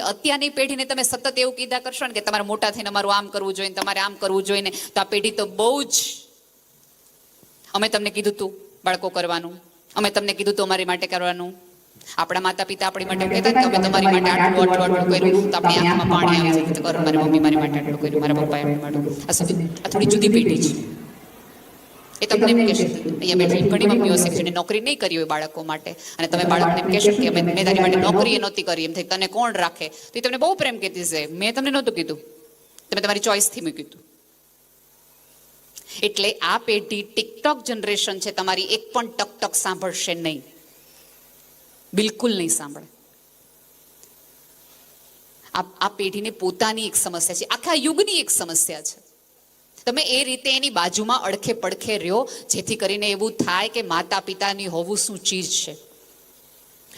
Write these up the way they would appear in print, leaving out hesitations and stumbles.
અત્યારની પેઢીને તમે સતત એવું કીધા કરશો ને કે તમારે મોટા થઈને અમારું આમ કરવું જોઈએ, તમારે આમ કરવું જોઈએ ને, તો આ પેઢી તો બહુ જ, અમે તમને કીધું તું બાળકો કરવાનું, અમે તમને કીધું તું અમારી માટે કરવાનું. આપણા માતા પિતા આપણી માટે કહેતા કે અમે તમારી માટે આટલું કર્યું, તો આપણી આંખમાં પાણી આવી જતું કે મારી મમ્મી મારી માટે આટલું કર્યું, મારા પપ્પાએ આપણી માટે. આ થોડી જુદી પેઢી છે. એ તમને એમ કહેશે, અહીંયા બેઠેલી ઘણી મમ્મીઓ છે જેને નોકરી નહીં કરી હોય બાળકો માટે, અને તમે બાળકને એમ કહેશો કે મેં તારી માટે નોકરી નહોતી કરી, એમ થઈ તને કોણ રાખે, તો એ તમને બહુ પ્રેમ કહેતી છે, મેં તમને નહોતું કીધું, તમે તમારી ચોઈસથી મૂક્યું હતું. એટલે આ પેઢી ટિકટોક જનરેશન છે, તમારી એક પણ ટક સાંભળશે નહીં, બિલકુલ નહીં સાંભળે. આ પેઢીને પોતાની એક સમસ્યા છે, આખા યુગની એક સમસ્યા છે. તમે એ રીતે એની બાજુમાં અડખે પડખે રહ્યો, જેથી કરીને એવું થાય કે માતા પિતાની હોવું શું ચીજ છે.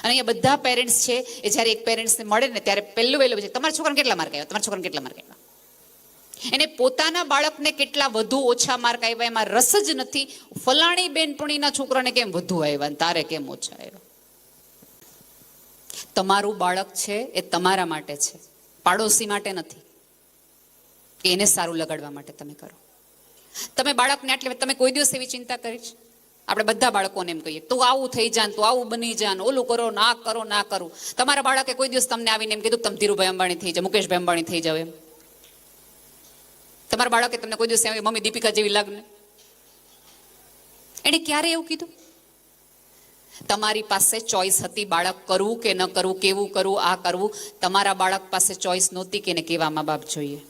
અને અહીંયા બધા પેરેન્ટ્સ છે એ જ્યારે એક પેરેન્ટ્સને મળે ને ત્યારે પહેલું છે, તમારા છોકરાને કેટલા માર્ક આવ્યા, તમારા છોકરાને કેટલા માર્ક આવ્યા. એને પોતાના બાળકને કેટલા વધુ ઓછા માર્ક આવ્યા એમાં રસ જ નથી. ફલાણી બેનપણીના છોકરાને કેમ વધુ આવ્યા, તારે કેમ ઓછા આવ્યા. તમારું બાળક છે એ તમારા માટે છે, પાડોશી માટે નથી. એને સારું લગાડવા માટે તમે કરો. તમે બાળકને આટલે, તમે કોઈ દિવસ એવી ચિંતા કરી છે? આપણે બધા બાળકોને એમ કહીએ, તું આવું થઈ જાન, તું આવું બની જાન, ઓલું કરો, ના કરો, ના કરું. તમારા બાળકે કોઈ દિવસ તમને આવીને એમ કીધું તમે ધીરુભાઈ અંબાણી થઈ જાવ, મુકેશભાઈ અંબાણી થઈ જાવ એમ? તમારા બાળકે તમને કોઈ દિવસ મમ્મી દીપિકા જેવી લાગને? એને ક્યારે એવું કીધું? તમારી પાસે ચોઈસ હતી બાળક કરવું કે ન કરવું, કેવું કરવું, આ કરવું. તમારા બાળક પાસે ચોઈસ નહોતી કે એને કેવા મા બાપ જોઈએ.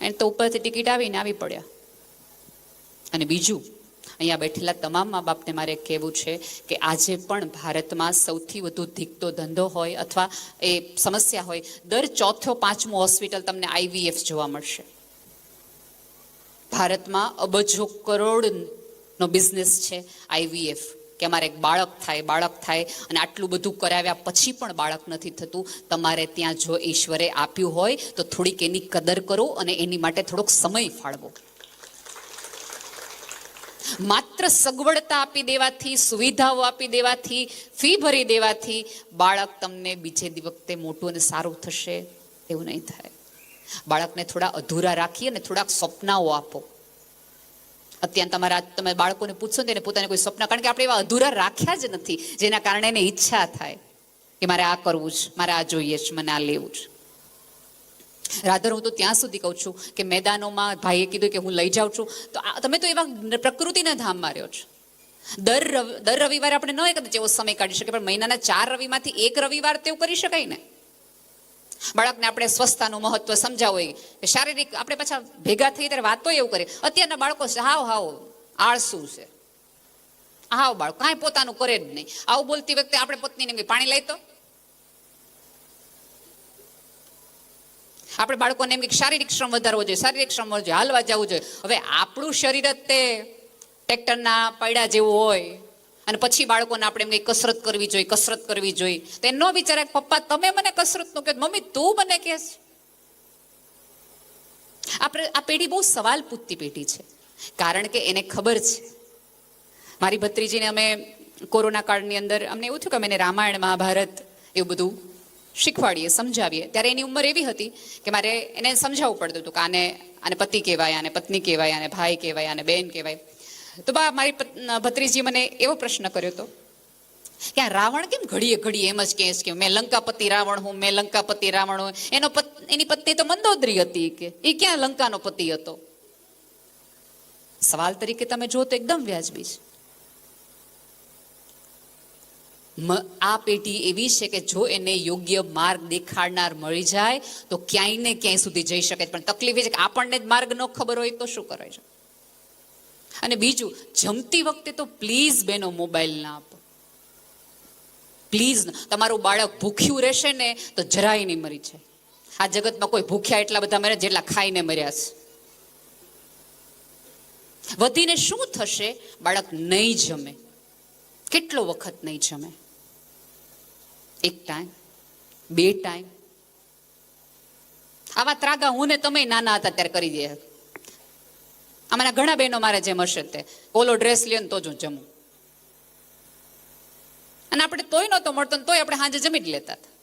એને તો ઉપરથી ટિકિટ આવીને આવી પડ્યા. અને બીજું, અહીંયા બેઠેલા તમામ મા બાપને મારે કહેવું છે કે આજે પણ ભારતમાં સૌથી વધુ ધીકતો ધંધો હોય અથવા એ સમસ્યા હોય, દર ચોથો પાંચમો હોસ્પિટલ તમને IVF જોવા મળશે. ભારતમાં અબજો કરોડનો બિઝનેસ છે IVF, કે અમારે એક બાળક થાય અને આટલું બધું કરાવ્યા પછી પણ બાળક નથી થતું. તમારે ત્યાં જો ઈશ્વરે આપ્યું હોય તો થોડીક એની કદર કરો અને એની માટે થોડોક સમય ફાળવો. માત્ર સગવડતા આપી દેવાથી, સુવિધાઓ આપી દેવાથી, ફી ભરી દેવાથી બાળક તમને બીજે વખતે મોટું અને સારું થશે એવું નહીં થાય. બાળકને થોડા અધૂરા રાખી અને થોડાક સ્વપ્નાઓ આપો. અત્યારે તમે બાળકોને પૂછશો ને પોતાને કોઈ સ્વપ્ન, કારણ કે આપણે એવા અધૂરા રાખ્યા જ નથી જેના કારણે એને ઈચ્છા થાય કે મારે આ કરવું છે, મારે આ જોઈએ છે, મને આ લેવું છે. રાધર, હું તો ત્યાં સુધી કહું છું કે મેદાનોમાં ભાઈએ કીધું કે હું લઈ જાઉં છું, તો તમે તો એવા પ્રકૃતિના ધામમાં રહ્યો છો. દર રવિવારે આપણે ન એક એવો સમય કાઢી શકીએ, પણ મહિનાના 4 રવિમાંથી એક રવિવાર તેવું કરી શકાય ને. બાળકને આપણે સ્વસ્થતાનું મહત્વ સમજાવવું, કે શારીરિક, આપણે પાછા ભેગા થઈ ત્યારે વાતો એવું કરીએ. અત્યારના બાળકો હાવ આળસુ છે, હાવ બાળક કાંઈ પોતાનું કરે જ નહીં. આવું બોલતી વખતે આપણે પત્નીને પાણી લઈ તો આપણે બાળકોને એમ કે શારીરિક શ્રમ વધારવો જોઈએ, શારીરિક શ્રમ વધવો જોઈએ, હાલવા જવું જોઈએ. હવે આપણું શરીર જ તે ટ્રેક્ટરના પૈડા જેવું હોય અને પછી બાળકોને આપણે એમ કઈ કસરત કરવી જોઈએ, તો એ ન વિચારે પપ્પા તમે મને કસરત નું કહો, મમ્મી તું મને કહેશ. આ પેઢી બહુ સવાલ પૂછતી પેઢી છે, કારણ કે એને ખબર છે. મારી ભત્રીજીને અમે કોરોના કાળની અંદર અમને એવું થયું કે અમે રામાયણ, મહાભારત એવું બધું શીખવાડીએ, સમજાવીએ. ત્યારે એની ઉંમર એવી હતી કે મારે એને સમજાવવું પડતું હતું કે આને પતિ કહેવાય, આને પત્ની કહેવાય, આને ભાઈ કહેવાય, આને બેન કહેવાય. તો મારી ભત્રીજી મને એવો પ્રશ્ન કર્યો હતો કે આ રાવણ કેમ ઘડીએ એમ જ કે મેં લંકાપતિ રાવણ હું, મેં લંકાપતિ રાવણ હું. એની પત્ની તો મંદોદરી હતી, કે એ ક્યાં લંકાનો પતિ હતો? સવાલ તરીકે તમે જો તો એકદમ વ્યાજબી છે. આ પેઢી એવી છે કે જો એને યોગ્ય માર્ગ દેખાડનાર મળી જાય તો ક્યાંય ને ક્યાંય સુધી જઈ શકે. પણ તકલીફ એ છે કે આપણને જ માર્ગ ન ખબર હોય તો શું કરે છે. અને બીજું, જમતી વખતે તો પ્લીઝ બેનો મોબાઈલ ના આપો, પ્લીઝ. તમારું બાળક ભૂખ્યું રહેશે ને તો જરાય નહીં મરી જાય. આ જગતમાં કોઈ ભૂખ્યા એટલા બધા મરે જેટલા ખાઈને મર્યા છે. વધીને શું થશે? બાળક નહીં જમે. કેટલો વખત નહીં જમે? 1 ટાઈમ, 2 ટાઈમ. આવા ત્રાગા હું ને તમે નાના હતા ત્યારે કરી દે. આમાંના ઘણા બહેનો મારે જેમ હશે તે ઓલો ડ્રેસ લ્યો ને તો જ હું જમું. અને આપણે તોય નહોતો મળતો ને તોય આપણે સાંજે જમી જ લેતા હતા.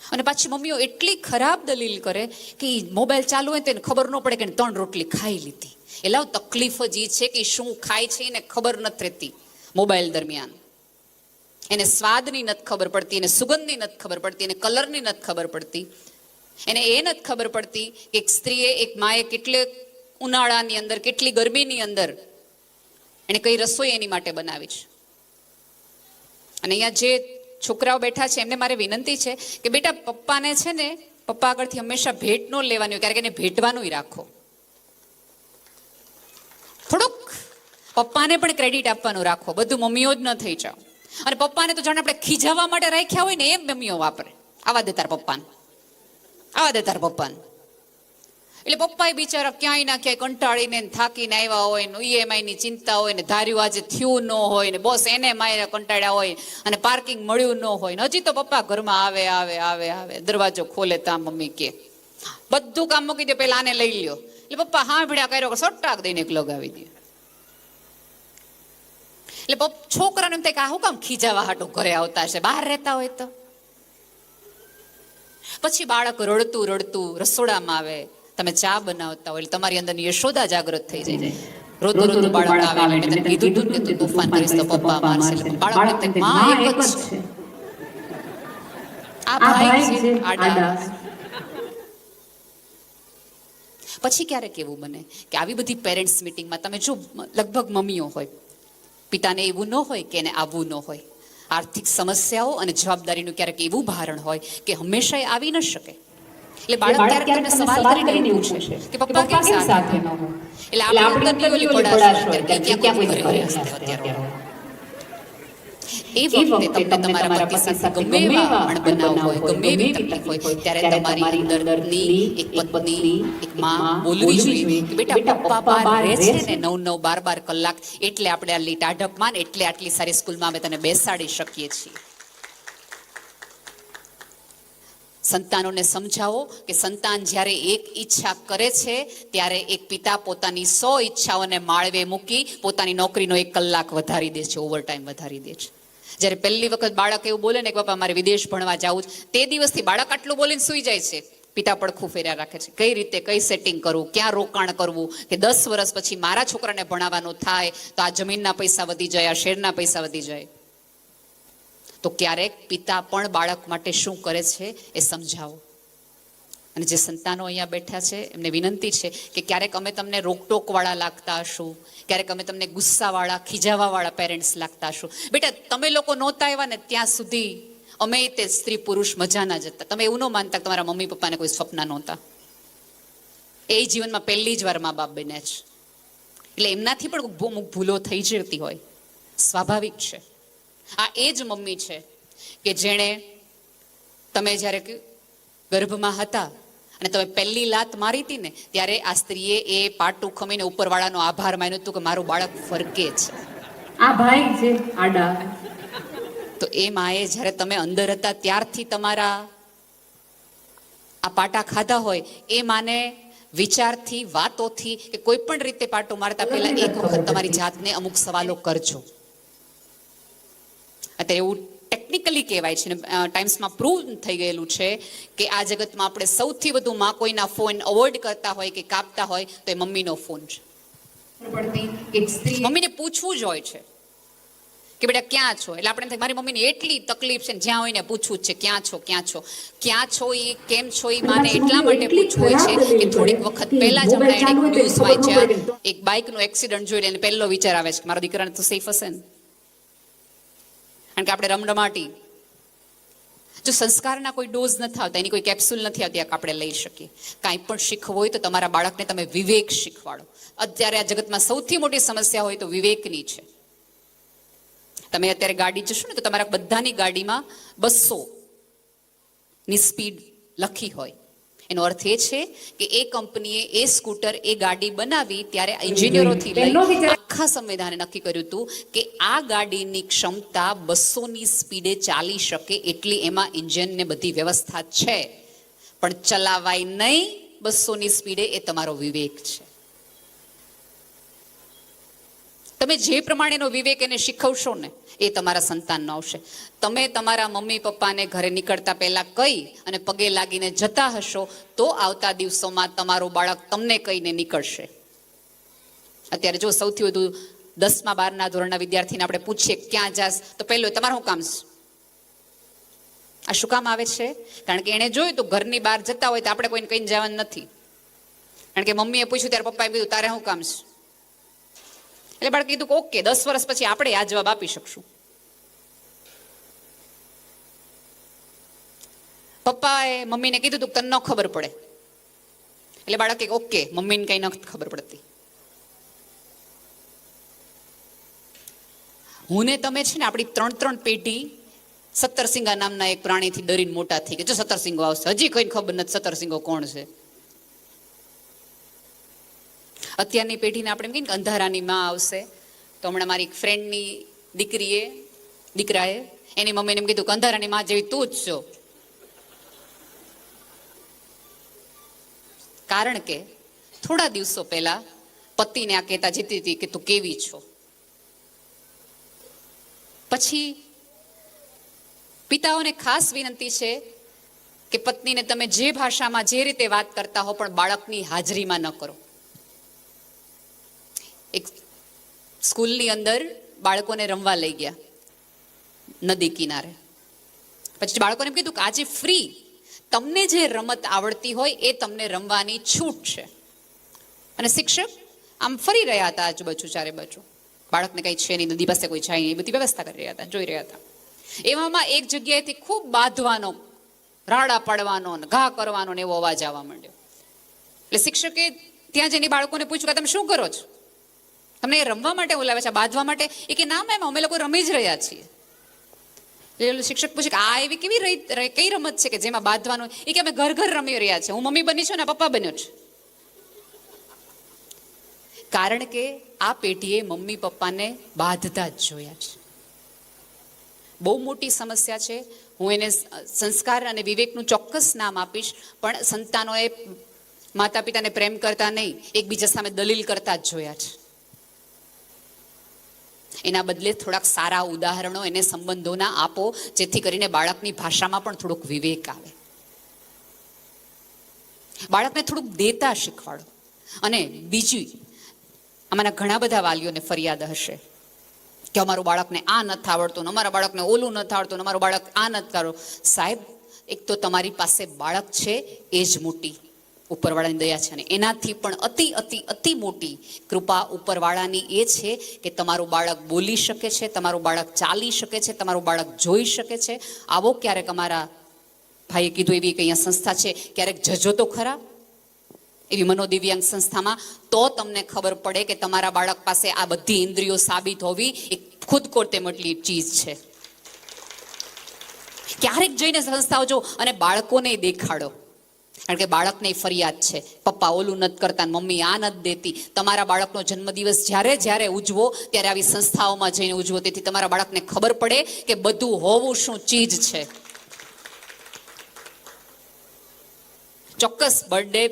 અને પાછી મમ્મીઓ એટલી ખરાબ દલીલ કરે કે મોબાઈલ ચાલુ હોય તો એને ખબર ન પડે કે 3 રોટલી ખાઈ લીધી. એટલે તકલીફ જ એ છે કે શું ખાય છે એને ખબર નથી રહેતી. મોબાઈલ દરમિયાન એને સ્વાદની નથી ખબર પડતી, એને સુગંધની નથી ખબર પડતી, એને કલરની નથી ખબર પડતી, એને એ નથી ખબર પડતી કે એક સ્ત્રીએ, એક માએ કેટલે ઉનાળાની અંદર, કેટલી ગરમીની અંદર એને કઈ રસોઈ એની માટે બનાવી છે. અને અહીંયા જે છોકરાઓ બેઠા છે એમને મારે વિનંતી છે કે બેટા પપ્પાને છે ને પપ્પા આગળથી હંમેશા ભેટ ન લેવાની હોય, ક્યારેક એને ભેટવાનું રાખો. થોડુંક પપ્પાને પણ ક્રેડિટ આપવાનું રાખો, બધું મમ્મીઓ જ ન થઈ જાઓ. અને પપ્પાને તો જાણે આપણે ખીજાવવા માટે રાખ્યા હોય ને એમ મમ્મીઓ વાપરે. આવા દે તાર પપ્પાને, આવા દે તાર પપ્પાને. એટલે પપ્પા એ બિચારા ક્યાંય ના ક્યાંય કંટાળીને થાકીને આવ્યા હોય ને EMI ની ચિંતા હોય ને ધાર્યું આજે થયું ન હોય ને બોસ એને મારે કંટાળ્યા હોય અને પાર્કિંગ મળ્યું ન હોય ને હજી તો પપ્પા ઘરમાં આવે આવે આવે આવે દરવાજો ખોલે તા મમ્મી કે બધું કામ મૂકી દે, પેલા આને લઈ લ્યો. એટલે પપ્પા હા ભીડા કર્યો સટ્ટાક દઈને એક લગાવી દે. એટલે છોકરાને એમ થાય કે આ શું કામ ખીજાવા હાટું ઘરે આવતા છે, બહાર રહેતા હોય તો. પછી બાળક રડતું રડતું રસોડામાં આવે, તમે ચા બનાવતા હોય એટલે તમારી અંદરની યશોદા જાગૃત થઈ જાય. રોતું રોતું બાળક આવે, મેં તને કીધું તું કે તું તોફાન કરીશ તો પપ્પા મારશે. બાળક માં એક જ છે, આ ભાઈ છે આડા. પછી ક્યારેક એવું બને કે આવી બધી પેરેન્ટ્સ મીટિંગમાં તમે જો લગભગ મમ્મીઓ હોય, પિતાને એવું ન હોય કે એને આવવું ન હોય. આર્થિક સમસ્યાઓ અને જવાબદારીનું ક્યારેક એવું ભારણ હોય કે હંમેશા આવી ન શકે. એટલે બાળક ક્યારેક તમને સવાલ કરીને પૂછે કે પપ્પા કેમ સાથે ન હોય. એટલે આપણે અંદરની ઓલી પડાશ હોય કે ક્યાં કોઈ ઘરે અત્યારે એ વખતે તમને તમારા પતિ સાથે ગમે એવા અણબનાવ હોય, ગમે એવી તકલીફ હોય, ત્યારે તમારી અંદરની એક પત્ની, એક માં બોલવી જોઈએ કે બેટા પપ્પા બહાર રહે છે ને 9-9, 12-12 કલાક, એટલે આપણે આટલી ટાઢકમાં ને એટલે આટલી સારી સ્કૂલમાં અમે તને બેસાડી શકીએ છીએ. સંતાનોને સમજાવો કે સંતાન જ્યારે એક ઈચ્છા કરે છે ત્યારે એક પિતા પોતાની 100 ઈચ્છાઓને માળવે મૂકી પોતાની નોકરીનો 1 કલાક વધારી દે છે, ઓવરટાઈમ વધારી દે છે. જ્યારે પહેલી વખત બાળક એવું બોલે ને કે પપ્પા મારે વિદેશ ભણવા જવું, તે દિવસથી બાળક આટલું બોલીને સૂઈ જાય છે. પિતા પડખું ફેર્યા રાખે છે, કઈ રીતે કઈ સેટિંગ કરવું, ક્યાં રોકાણ કરવું કે 10 વર્ષ પછી મારા છોકરાને ભણાવવાનું થાય તો આ જમીનના પૈસા વધી જાય, આ શેરના પૈસા વધી જાય. તો ક્યારેક પિતા પણ બાળક માટે શું કરે છે એ સમજાવો. અને જે સંતાનો અહીંયા બેઠા છે એમને વિનંતી છે કે ક્યારેક અમે તમને રોકટોકવાળા લાગતા હશું, ક્યારેક અમે તમને ગુસ્સાવાળા, ખીજાવાવાળા પેરેન્ટ્સ લાગતા હશું. બેટા તમે લોકો નહોતા આવ્યા ને ત્યાં સુધી અમે તે સ્ત્રી પુરુષ મજાના જ હતા. તમે એવું ન માનતા કે તમારા મમ્મી પપ્પાને કોઈ સપના નહોતા. એ જીવનમાં પહેલી જ વાર મા બાપ બન્યા છે, એટલે એમનાથી પણ અમુક ભૂલો થઈ જતી હોય, સ્વાભાવિક છે. આ એ જ મમ્મી છે કે જેણે તમે જ્યારે ગર્ભમાં હતા અને તમે પહેલી લાત મારી હતી ને ત્યારે આ સ્ત્રીએ એ પાટું ખમીને ઉપરવાળાનો આભાર માન્યો હતો કે મારું બાળક ફરકે છે. આ ભાઈ છે આડા. તો એ માએ જ્યારે તમે અંદર હતા ત્યારથી તમારા આ પાટા ખાધા હોય, એ માને વિચારથી, વાતોથી કે કોઈ પણ રીતે પાટો મારતા પહેલા એક વખત તમારી જાતને અમુક સવાલો કરજો. અત્યારે એવું ટેકનિકલી કહેવાય છે ને ટાઈમ્સમાં પ્રૂવ થઈ ગયેલું છે કે આ જગતમાં આપણે સૌથી વધુ માં કોઈના ફોન અવોઇડ કરતા હોય કે કાપતા હોય તો એ મમ્મીનો ફોન છે. મમ્મીને પૂછવું જ હોય છે કે બેટા ક્યાં છો. એટલે આપણે મારી મમ્મીને એટલી તકલીફ છે, જ્યાં હોય ને પૂછવું જ છે ક્યાં છો, ક્યાં છો, ક્યાં છો, એ કેમ છો, એ માને એટલા માટે પૂછવું હોય છે કે થોડીક વખત પહેલા જ હમણાં એને ન્યૂઝ વાંચ્યા, એક બાઇકનો એક્સિડન્ટ જોઈને એને પહેલો વિચાર આવે છે કે મારા દીકરાને તો સેફ હશે ને. કારણ કે આપણે રમરમાટી, જો સંસ્કારના કોઈ ડોઝ નથી આવતા, એની કોઈ કેપ્સ્યુલ નથી આવતી આપણે લઈ શકીએ. કાંઈ પણ શીખવું હોય તો તમારા બાળકને તમે વિવેક શીખવાડો. અત્યારે આ જગતમાં સૌથી મોટી સમસ્યા હોય તો વિવેકની છે. તમે અત્યારે ગાડી જશો ને તો તમારા બધાની ગાડીમાં 200 ની સ્પીડ લખી હોય. એનો અર્થ એ છે કે એ કંપનીએ એ સ્કૂટર, એ ગાડી બનાવી ત્યારે એન્જિનિયરોથી લઈ આખા સંવિધાને નક્કી કર્યું હતું કે આ ગાડીની ક્ષમતા 200 ની સ્પીડે ચાલી શકે એટલી એમાં એન્જિન ને બધી વ્યવસ્થા છે, પણ ચલાવાય નહીં 200 ની સ્પીડે, એ તમારો વિવેક છે. તમે જે પ્રમાણેનો વિવેક એને શીખવશો ને એ તમારા સંતાનનો આવશે. તમે તમારા મમ્મી પપ્પાને ઘરે નીકળતા પહેલા કહી અને પગે લાગીને જતા હશો તો આવતા દિવસોમાં તમારું બાળક તમને કહીને નીકળશે. અત્યારે જો સૌથી વધુ 10મા 12ના ધોરણના વિદ્યાર્થીને આપણે પૂછીએ ક્યાં જાસ, તો પહેલું તમારું શું કામ છે? આ શું કામ આવે છે? કારણ કે એણે જોયું તો ઘરની બહાર જતા હોય તો આપણે કોઈને કહીને જવાનું નથી. કારણ કે મમ્મીએ પૂછ્યું ત્યારે પપ્પાએ કીધું તારે શું કામ છે? એટલે બાળકે કીધું કે ઓકે, 10 વર્ષ પછી આપણે આ જવાબ આપી શકશું. પપ્પાએ મમ્મીને કીધું તું તને ન ખબર પડે, એટલે બાળકે ઓકે, મમ્મીને કઈ ન ખબર પડતી. હું ને તમે છે ને આપણી 3 પેઢી સત્તરસિંગા નામના એક પ્રાણીથી ડરીને મોટા થઈ ગયા. જો સત્તરસિંગો આવશે, હજી કોઈને ખબર નથી સત્તરસિંગો કોણ છે. અત્યારની પેઢીને આપણે એમ કહીએ કે અંધારાની માં આવશે. તો હમણાં મારી એક ફ્રેન્ડની દીકરાએ એની મમ્મીને એમ કીધું કે અંધારાની માં જેવી તું જ છો. કારણ કે થોડા દિવસો પહેલા પતિને આ કહેતા જતી હતી કે તું કેવી છો. પછી પિતાઓને ખાસ વિનંતી છે કે પત્નીને તમે જે ભાષામાં જે રીતે વાત કરતા હો પણ બાળકની હાજરીમાં ન કરો. એક સ્કૂલની અંદર બાળકોને રમવા લઈ ગયા નદી કિનારે. પછી બાળકોને એમ કીધું કે આજે ફ્રી, તમને જે રમત આવડતી હોય એ તમને રમવાની છૂટ છે. અને શિક્ષક આમ ફરી રહ્યા હતા આજુબાજુ ચારે બાજુ. બાળકને કઈ છે નહીં, નદી પાસે કોઈ જાય નહીં, એ બધી વ્યવસ્થા કરી રહ્યા હતા, જોઈ રહ્યા હતા. એવામાં એક જગ્યાએથી ખૂબ બાંધવાનો, રાડા પાડવાનો, ઘા કરવાનો ને એવો અવાજ આવવા માંડ્યો. એટલે શિક્ષકે ત્યાં જઈને બાળકોને પૂછ્યું કે તમે શું કરો છો? તમને એ રમવા માટે બોલાવે છે, બાંધવા માટે? એ કે ના મેમ, અમે લોકો રમી જ રહ્યા છીએ. એટલે શિક્ષક પૂછે કે આ એવી કઈ રમત છે કે જેમાં બાંધવાનું? એ કે અમે ઘર ઘર રમી રહ્યા છે. હું મમ્મી બની છું ને પપ્પા બન્યો છે. કારણ કે આ પેઢીએ મમ્મી પપ્પાને બાંધતા જ જોયા છે. બહુ મોટી સમસ્યા છે. હું એને સંસ્કાર અને વિવેકનું ચોક્કસ નામ આપીશ, પણ સંતાનોએ માતા પિતાને પ્રેમ કરતા નહીં, એકબીજા સામે દલીલ કરતા જ જોયા છે. એના બદલે થોડાક સારા ઉદાહરણો એને સંબંધોના આપો, જેથી કરીને બાળકની ભાષામાં પણ થોડુંક વિવેક આવે. બાળકને થોડુંક દેતા શીખવાડો. અને બીજું, આમાંના ઘણા બધા વાલીઓને ફરિયાદ હશે કે અમારું બાળકને આ નથી આવડતું, અમારા બાળકને ઓલું નથી આવડતું, અમારું બાળક આ નથી કરો. સાહેબ, એક તો તમારી પાસે બાળક છે એ જ મોટી ઉપરવાળાની દયા છે. અને એનાથી પણ અતિ અતિ અતિ મોટી કૃપા ઉપરવાળાની એ છે કે તમારું બાળક બોલી શકે છે, તમારું બાળક ચાલી શકે છે, તમારું બાળક જોઈ શકે છે. આવો ક્યારેક, અમારા ભાઈએ કીધું એવી કંઈ અહીંયા સંસ્થા છે, ક્યારેક જજો તો ખરા એવી મનોદિવ્યાંગ સંસ્થામાં, તો તમને ખબર પડે કે તમારા બાળક પાસે આ બધી ઇન્દ્રિયો સાબિત હોવી એ ખુદ કોર્તે મટલી ચીજ છે. ક્યારેક જઈને સંસ્થાઓ જો અને બાળકોને દેખાડો. કારણ કે બાળકને ફરિયાદ છે, પપ્પા ઓલું નથી કરતા, મમ્મી આ નથી દેતી. તમારા બાળકનો જન્મદિવસ જ્યારે ઉજવો ત્યારે આવી સંસ્થાઓમાં જઈને ઉજવો, તેથી તમારા બાળકને ખબર પડે કે બધું હોવું શું ચીજ છે. ચોક્કસ બર્થડે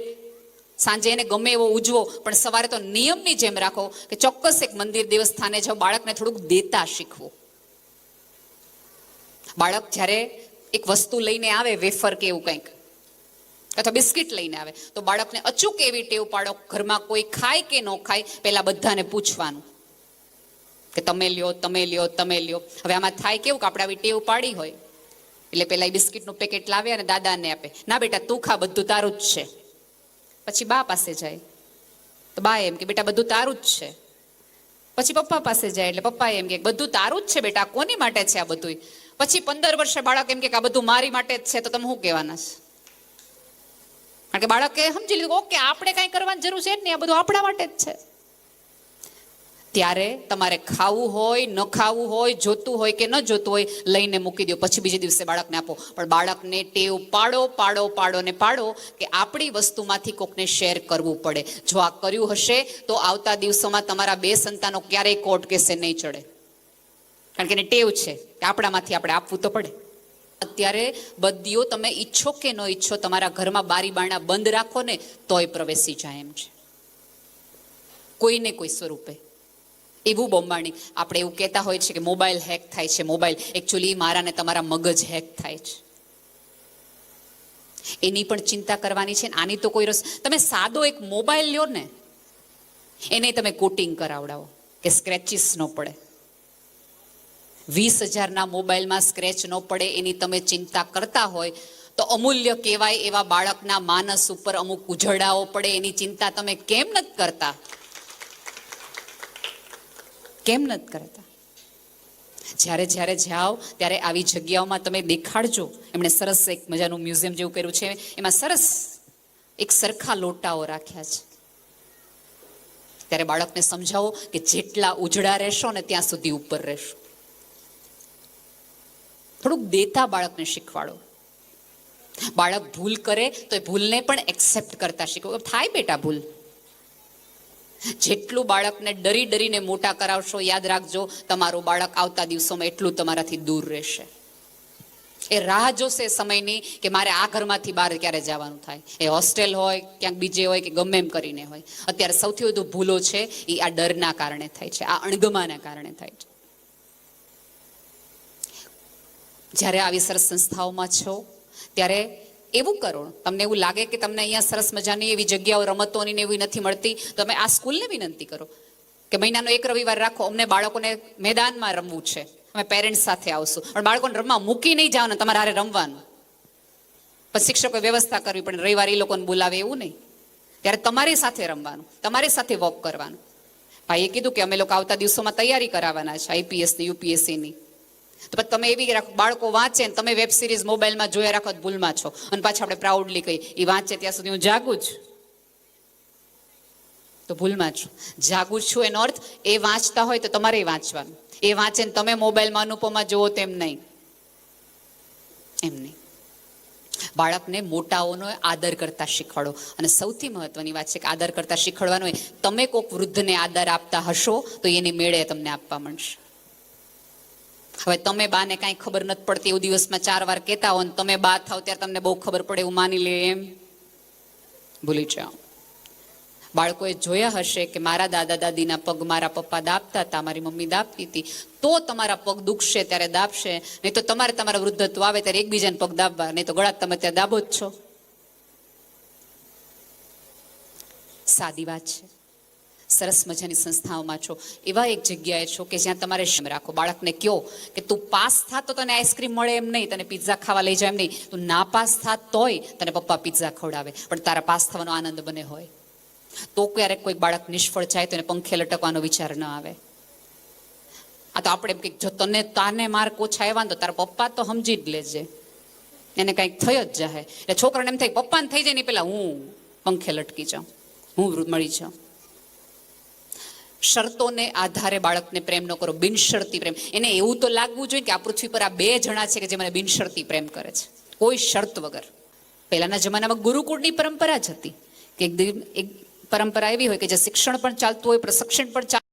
સાંજે એને ગમે એવો ઉજવો, પણ સવારે તો નિયમની જેમ રાખો કે ચોક્કસ એક મંદિર દેવસ્થાને જાઓ. બાળકને થોડુંક દેતા શીખવું. બાળક જ્યારે એક વસ્તુ લઈને આવે, વેફર કે એવું કંઈક, અથવા બિસ્કિટ લઈને આવે, તો બાળકને અચૂક એવી ટેવ પાડો, ઘરમાં કોઈ ખાય કે ન ખાય, પહેલા બધાને પૂછવાનું કે તમે લ્યો, તમે લ્યો, તમે લ્યો. હવે આમાં થાય કેવું કે આપણે આવી ટેવ પાડી હોય એટલે પહેલા એ બિસ્કિટનું પેકેટ લાવે અને દાદાને આપે. ના બેટા તું ખા, બધું તારું જ છે. પછી બા પાસે જાય તો બા એમ કે બેટા બધું તારું જ છે. પછી પપ્પા પાસે જાય એટલે પપ્પા એમ કે બધું તારું જ છે બેટા, કોની માટે છે આ બધું? પછી 15 વર્ષે બાળક એમ કે આ બધું મારી માટે જ છે. તો તમે શું કહેવાના છે? કારણ કે બાળકે સમજી લીધું ઓકે, આપણે કાંઈ કરવાની જરૂર છે જ નહીં, આ બધું આપણા માટે જ છે. ત્યારે તમારે ખાવું હોય, ન ખાવું હોય, જોતું હોય કે ન જોતું હોય, લઈને મૂકી દો, પછી બીજે દિવસે બાળકને આપો. પણ બાળકને ટેવ પાડો ને પાડો કે આપણી વસ્તુમાંથી કોકને શેર કરવું પડે. જો આ કર્યું હશે તો આવતા દિવસોમાં તમારા 2 સંતાનો ક્યારેય કોર્ટ કેસે નહીં ચડે. કારણ કે એને ટેવ છે કે આપણામાંથી આપણે આપવું તો પડે. અત્યારે બદીઓ તમે ઈચ્છો કે ન ઈચ્છો, તમારા ઘરમાં બારી બારણા બંધ રાખો ને તોય પ્રવેશી જાય એમ છે, કોઈને કોઈ સ્વરૂપે. એવું બોમ્બાણી આપણે એવું કહેતા હોય છે કે મોબાઈલ હેક થાય છે. મોબાઈલ એકચ્યુઅલી મારા ને તમારા મગજ હેક થાય છે. એની પણ ચિંતા કરવાની છે. આની તો કોઈ તમે સાદો એક મોબાઈલ લ્યો ને, એને તમે કોટિંગ કરાવડાવો કે સ્ક્રેચીસ ન પડે. 20,000ના મોબાઈલમાં સ્ક્રેચ ન પડે એની તમે ચિંતા કરતા હોય તો અમૂલ્ય કહેવાય એવા બાળકના માનસ ઉપર અમુક ઉજળાઓ પડે એની ચિંતા તમે કેમ નથી કરતા? કેમ નથી કરતા? જ્યારે જ્યારે જાઓ ત્યારે આવી જગ્યાઓમાં તમે દેખાડજો. એમણે સરસ એક મજાનું મ્યુઝિયમ જેવું કર્યું છે, એમાં સરસ એક સરખા લોટાઓ રાખ્યા છે. ત્યારે બાળકને સમજાવો કે જેટલા ઉજળા રહેશો ને ત્યાં સુધી ઉપર રહેશો. થોડુંક દેતા બાળકને શીખવાડો. બાળક ભૂલ કરે તો એ ભૂલને પણ એક્સેપ્ટ કરતા શીખવો. થાય બેટા ભૂલ. જેટલું બાળકને ડરી ડરીને મોટા કરાવશો, યાદ રાખજો તમારું બાળક આવતા દિવસોમાં એટલું તમારાથી દૂર રહેશે. એ રાહ જોશે સમયની કે મારે આ ઘરમાંથી બહાર ક્યારે જવાનું થાય. એ હોસ્ટેલ હોય, ક્યાંક બીજે હોય કે ગમે એમ કરીને હોય. અત્યારે સૌથી વધુ ભૂલો છે એ આ ડરના કારણે થાય છે, આ અણગમાના કારણે થાય છે. જ્યારે આવી સરસ સંસ્થાઓમાં છો ત્યારે એવું કરો, તમને એવું લાગે કે તમને અહીંયા સરસ મજાની એવી જગ્યાઓ રમતોની ને એવી નથી મળતી, તો તમે આ સ્કૂલને વિનંતી કરો કે મહિનાનો એક રવિવાર રાખો, અમને બાળકોને મેદાનમાં રમવું છે, અમે પેરેન્ટ્સ સાથે આવશું. પણ બાળકોને રમવા મૂકી નહીં જવાનું, તમારે હારે રમવાનું. પણ શિક્ષકોએ વ્યવસ્થા કરવી પડે, રવિવારે એ લોકોને બોલાવે એવું નહીં. ત્યારે તમારી સાથે રમવાનું, તમારી સાથે વોક કરવાનું. ભાઈએ કીધું કે અમે લોકો આવતા દિવસોમાં તૈયારી કરાવવાના છે IPSની UPSCની. તો પછી તમે એવી રાખો બાળકો વાંચે ને તમે વેબ સિરીઝ મોબાઈલમાં જોયા રાખો તો ભૂલમાં છો. અને પાછા આપણે પ્રાઉડલી કહી એ વાંચે ત્યાં સુધી હું જાગું જ, તો ભૂલમાં છું. જાગું છું એનો અર્થ એ વાંચતા હોય તો તમારે વાંચવાનું. એ વાંચે ને તમે મોબાઈલમાં અનુપમા જોવો તેમ નહીં, એમ નહીં. બાળકને મોટાઓનો આદર કરતા શીખવાડો. અને સૌથી મહત્વની વાત છે કે આદર કરતા શીખવાડવાનું હોય. તમે કોઈક વૃદ્ધને આદર આપતા હશો તો એની મેળે તમને આપવા મળશે. હવે તમે બાને કાંઈ ખબર નથી પડતી એવું દિવસમાં 4 વાર કહેતા હો ને તમે બા થાવ ત્યારે તમને બહુ ખબર પડે એવું માની લે એમ ભૂલી જાઓ. બાળકોએ જોયા હશે કે મારા દાદા દાદીના પગ મારા પપ્પા દાબતા હતા, મારી મમ્મી દાબતી હતી, તો તમારા પગ દુખશે ત્યારે દાબશે. નહીં તો તમારે તમારા વૃદ્ધત્વ આવે ત્યારે એકબીજાને પગ દાબવા, નહીં તો ગળા તમે ત્યાં દાબો જ છો. સાદી વાત છે. સરસ મજાની સંસ્થાઓમાં છો, એવા એક જગ્યાએ છો કે જ્યાં તમારે રાખો. બાળકને કહો કે તું પાસ થાત તો તને આઈસ્ક્રીમ મળે એમ નહીં, તને પિઝા ખાવા લઈ જાય એમ નહીં. તું ના પાસ થાત તોય તને પપ્પા પિઝા ખવડાવે, પણ તારા પાસ થવાનો આનંદ બને હોય. તો ક્યારેક કોઈ બાળક નિષ્ફળ જાય તો એને પંખે લટકવાનો વિચાર ન આવે. આ તો આપણે એમ કે જો તાને માર્ક ઓછા આવ્યા ને તો તારા પપ્પા તો સમજી જ લેજે, એને કંઈક થઈ જ જાય. એટલે છોકરાને એમ થાય પપ્પાને થઈ જાય ને પેલા હું પંખે લટકી જાઉં, હું મળી જાઉં. શરતોને આધારે બાળકને પ્રેમ ન કરો, બિનશરતી પ્રેમ. એને એવું તો લાગવું જોઈએ કે આ પૃથ્વી પર આ 2 જણા છે કે જે મને બિનશરતી પ્રેમ કરે છે, કોઈ શરત વગર. પહેલાના જમાનામાં ગુરુકુળની પરંપરા જ હતી કે એક પરંપરા એવી હોય કે જે શિક્ષણ પણ ચાલતું હોય, પ્રશિક્ષણ પણ ચાલતું